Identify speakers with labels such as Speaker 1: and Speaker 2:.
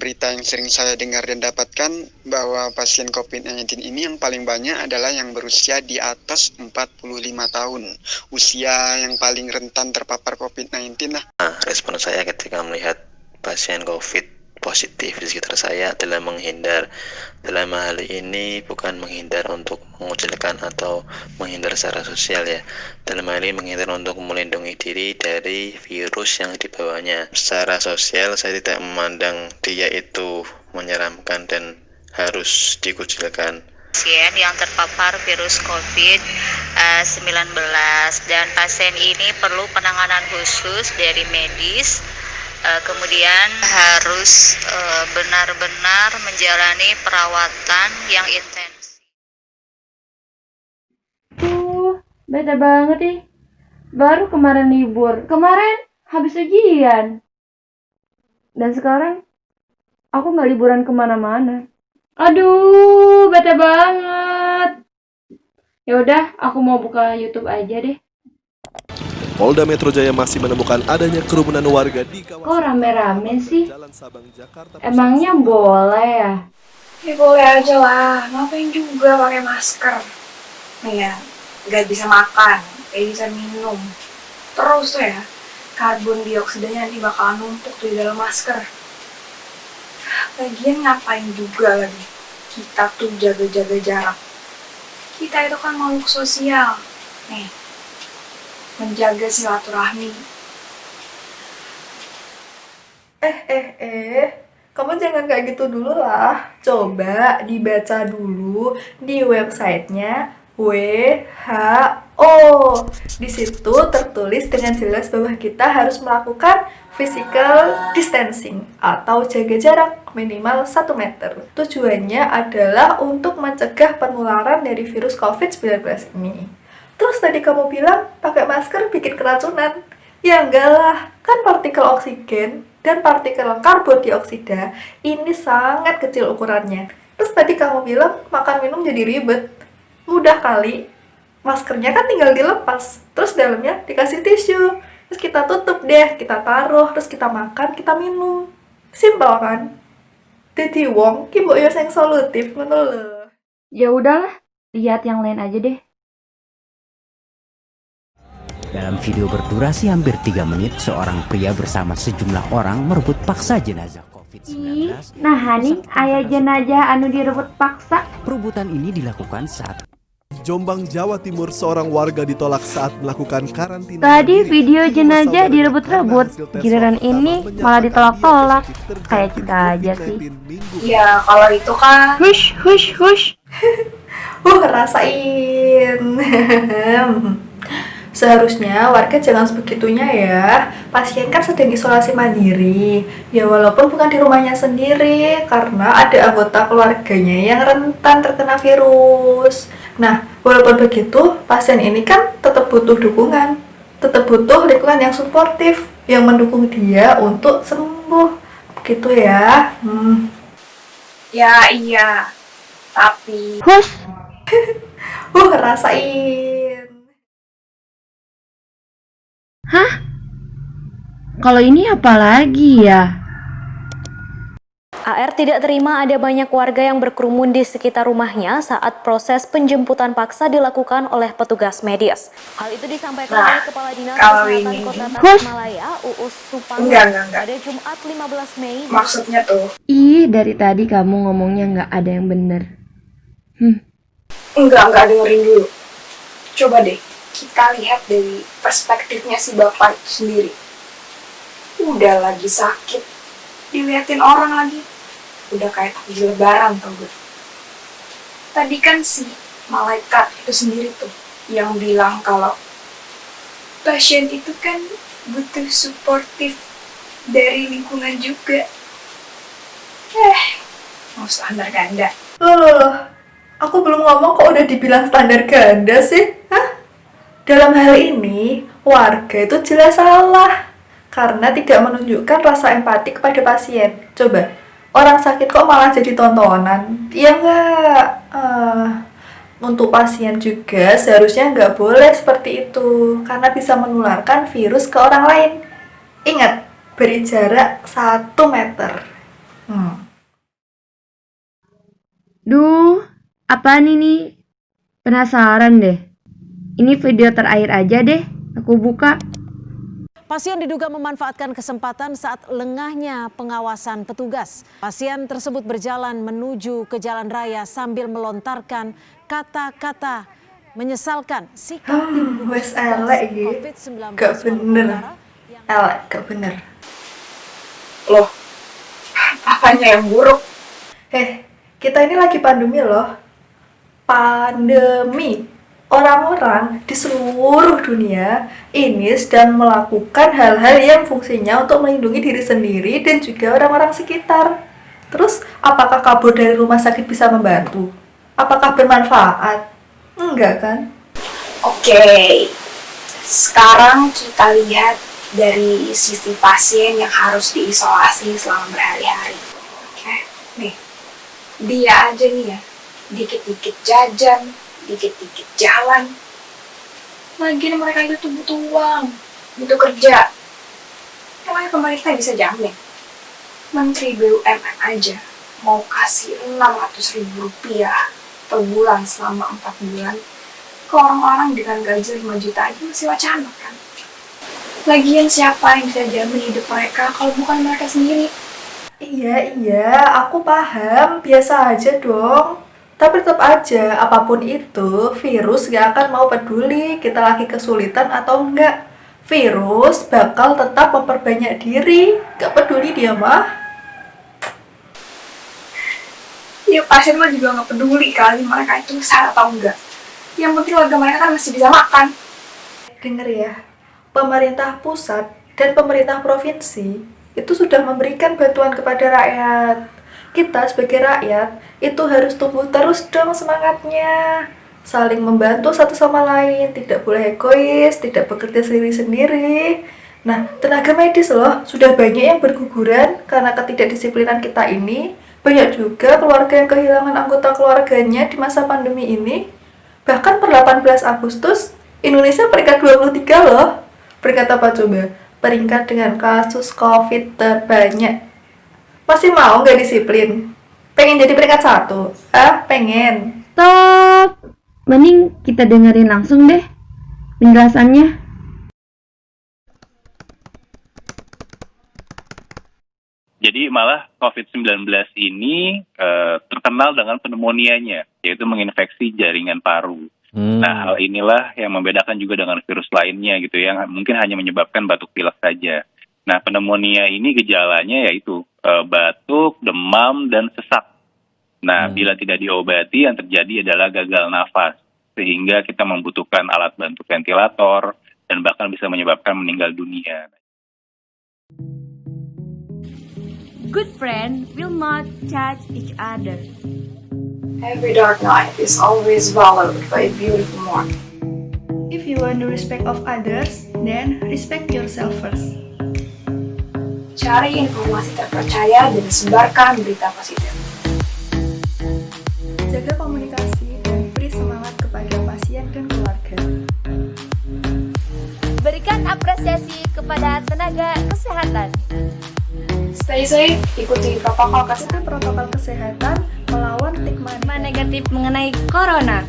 Speaker 1: berita yang sering saya dengar dan dapatkan bahwa pasien COVID-19 ini yang paling banyak adalah yang berusia di atas 45 tahun. Usia yang paling rentan terpapar COVID-19 lah.
Speaker 2: Respon saya ketika melihat pasien COVID positif di sekitar saya adalah menghindar. Dalam hal ini bukan menghindar untuk mengucilkan atau menghindar secara sosial ya. Dalam hal ini menghindar untuk melindungi diri dari virus yang dibawanya. Secara sosial saya tidak memandang dia itu menyeramkan dan harus dikucilkan.
Speaker 3: Pasien yang terpapar virus COVID-19 dan pasien ini perlu penanganan khusus dari medis. Kemudian harus benar-benar menjalani perawatan yang intensif.
Speaker 4: Beda banget nih. Baru kemarin libur. Kemarin habis ujian. Dan sekarang aku nggak liburan kemana-mana. Aduh, beda banget. Yaudah, aku mau buka YouTube aja deh.
Speaker 5: Polda Metro Jaya masih menemukan adanya kerumunan warga di kawasan.
Speaker 4: Kok rame-rame sih?
Speaker 5: Jalan Sabang, Jakarta Pusat.
Speaker 4: Emangnya boleh ya?
Speaker 6: Ya boleh aja lah, ngapain juga pakai masker. Nih ya, nggak bisa makan, nggak bisa minum. Terus tuh ya, karbon dioksidanya nanti bakalan numpuk tuh di dalam masker. Lagian ngapain juga lagi? Kita tuh jaga-jaga jarak. Kita itu kan makhluk sosial. Nih, menjaga silaturahmi.
Speaker 7: Kamu jangan kayak gitu dulu lah. Coba dibaca dulu di websitenya WHO. Di situ tertulis dengan jelas bahwa kita harus melakukan physical distancing atau jaga jarak minimal 1 meter. Tujuannya adalah untuk mencegah penularan dari virus COVID-19 ini. Terus tadi kamu bilang pakai masker bikin keracunan. Ya enggak lah, kan partikel oksigen dan partikel karbon dioksida ini sangat kecil ukurannya. Terus tadi kamu bilang makan minum jadi ribet. Mudah kali, maskernya kan tinggal dilepas, terus dalamnya dikasih tisu, terus kita tutup deh, kita taruh, terus kita makan, kita minum. Simpel kan? Jadi wong ki mbok yo sing solutif ngono lho.
Speaker 4: Ya udahlah, lihat yang lain aja deh.
Speaker 8: Dalam video berdurasi hampir 3 menit, seorang pria bersama sejumlah orang merebut paksa jenazah COVID-19.
Speaker 4: Nah nih, aya jenazah anu direbut paksa.
Speaker 8: Perebutan ini dilakukan saat
Speaker 5: Jombang, Jawa Timur, seorang warga ditolak saat melakukan karantina.
Speaker 4: Tadi video jenazah direbut-rebut, giliran ini malah ditolak-tolak. Kayak kita aja sih.
Speaker 6: Ya kalau itu kan
Speaker 4: Hush, hush, hush.
Speaker 7: Rasain. Seharusnya warga jangan sebegitunya ya. Pasien kan sedang isolasi mandiri. Ya walaupun bukan di rumahnya sendiri, karena ada anggota keluarganya yang rentan terkena virus. Nah, walaupun begitu, pasien ini kan tetap butuh dukungan. Tetap butuh lingkungan yang suportif, yang mendukung dia untuk sembuh. Begitu ya.
Speaker 6: ya iya, tapi
Speaker 4: Hush.
Speaker 7: Rasain.
Speaker 4: Hah? Kalau ini apa lagi ya?
Speaker 9: AR tidak terima ada banyak warga yang berkerumun di sekitar rumahnya saat proses penjemputan paksa dilakukan oleh petugas medis. Hal itu disampaikan oleh Kepala Dinas Kesehatan Kota Tasikmalaya, Uus Supangga, pada Jumat 15 Mei.
Speaker 6: maksudnya tuh
Speaker 4: Ih, dari tadi kamu ngomongnya nggak ada yang bener.
Speaker 6: enggak dengerin dulu. Coba deh kita lihat dari perspektifnya si bapak itu sendiri. Udah lagi sakit, diliatin orang lagi, udah kayak takjil lebaran tau gue. Tadi kan si malaikat itu sendiri tuh yang bilang kalau pasien itu kan butuh suportif dari lingkungan juga. Mau standar ganda.
Speaker 7: Loh, aku belum ngomong kok udah dibilang standar ganda sih? Hah? Dalam hal ini, warga itu jelas salah karena tidak menunjukkan rasa empati kepada pasien. Coba, orang sakit kok malah jadi tontonan? Ya enggak. Untuk pasien juga seharusnya nggak boleh seperti itu karena bisa menularkan virus ke orang lain. Ingat, beri jarak 1 meter.
Speaker 4: Duh, apaan ini? Penasaran deh. Ini video terakhir aja deh, aku buka.
Speaker 10: Pasien diduga memanfaatkan kesempatan saat lengahnya pengawasan petugas. Pasien tersebut berjalan menuju ke jalan raya sambil melontarkan kata-kata menyesalkan sikap tim
Speaker 7: Wes elek iki.
Speaker 10: COVID-19
Speaker 7: Gak bener. Elek, gak bener.
Speaker 6: Loh, apanya yang buruk?
Speaker 7: Kita ini lagi pandemi loh. Pandemi. Orang-orang di seluruh dunia ini sedang melakukan hal-hal yang fungsinya untuk melindungi diri sendiri dan juga orang-orang sekitar. Terus, apakah kabur dari rumah sakit bisa membantu? Apakah bermanfaat? Enggak kan?
Speaker 6: Oke, sekarang kita lihat dari sisi pasien yang harus diisolasi selama berhari-hari. Oke, nih, dia aja nih ya, dikit-dikit jajan, dikit-dikit jalan. Lagian mereka itu tuh butuh uang, butuh kerja. Emangnya pemerintah bisa jamin? Menteri BUMN aja mau kasih 600.000 rupiah per bulan selama 4 bulan ke orang-orang dengan gaji 5 juta aja masih wacana kan? Lagian siapa yang bisa jamin hidup mereka kalau bukan mereka sendiri?
Speaker 7: Iya, aku paham. Biasa aja dong. Tapi tetap aja, apapun itu, virus gak akan mau peduli kita lagi kesulitan atau enggak. Virus bakal tetap memperbanyak diri, gak peduli dia mah.
Speaker 6: Ya pasien mah juga gak peduli kali mereka itu besar atau enggak. Yang penting warga mereka kan masih bisa makan.
Speaker 7: Dengar ya, pemerintah pusat dan pemerintah provinsi itu sudah memberikan bantuan kepada rakyat. Kita sebagai rakyat itu harus tumbuh terus dong semangatnya. Saling membantu satu sama lain, tidak boleh egois, tidak bekerja sendiri-sendiri. Nah, tenaga medis loh, sudah banyak yang berguguran karena ketidakdisiplinan kita ini. Banyak juga keluarga yang kehilangan anggota keluarganya di masa pandemi ini. Bahkan per 18 Agustus, Indonesia peringkat 23 loh. Peringkat apa coba? Peringkat dengan kasus COVID terbanyak. Masih mau nggak disiplin? Pengen jadi peringkat 1? Pengen.
Speaker 4: Stop. Mending kita dengerin langsung deh penjelasannya.
Speaker 11: Jadi malah COVID-19 ini terkenal dengan pneumonia-nya, yaitu menginfeksi jaringan paru. Nah, hal inilah yang membedakan juga dengan virus lainnya gitu, yang mungkin hanya menyebabkan batuk pilek saja. Nah, pneumonia ini gejalanya yaitu batuk, demam, dan sesak. Nah, bila tidak diobati, yang terjadi adalah gagal nafas, sehingga kita membutuhkan alat bantu ventilator, dan bahkan bisa menyebabkan meninggal dunia.
Speaker 12: Good friend will not judge each other.
Speaker 6: Every dark night is always followed by a beautiful morning.
Speaker 7: If you want the respect of others, then respect yourself first.
Speaker 6: Cari informasi terpercaya dan sebarkan berita positif.
Speaker 7: Jaga komunikasi dan beri semangat kepada pasien dan keluarga.
Speaker 12: Berikan apresiasi kepada tenaga kesehatan.
Speaker 6: Stay safe, ikuti protokol
Speaker 7: kesehatan melawan stigma
Speaker 12: negatif mengenai corona.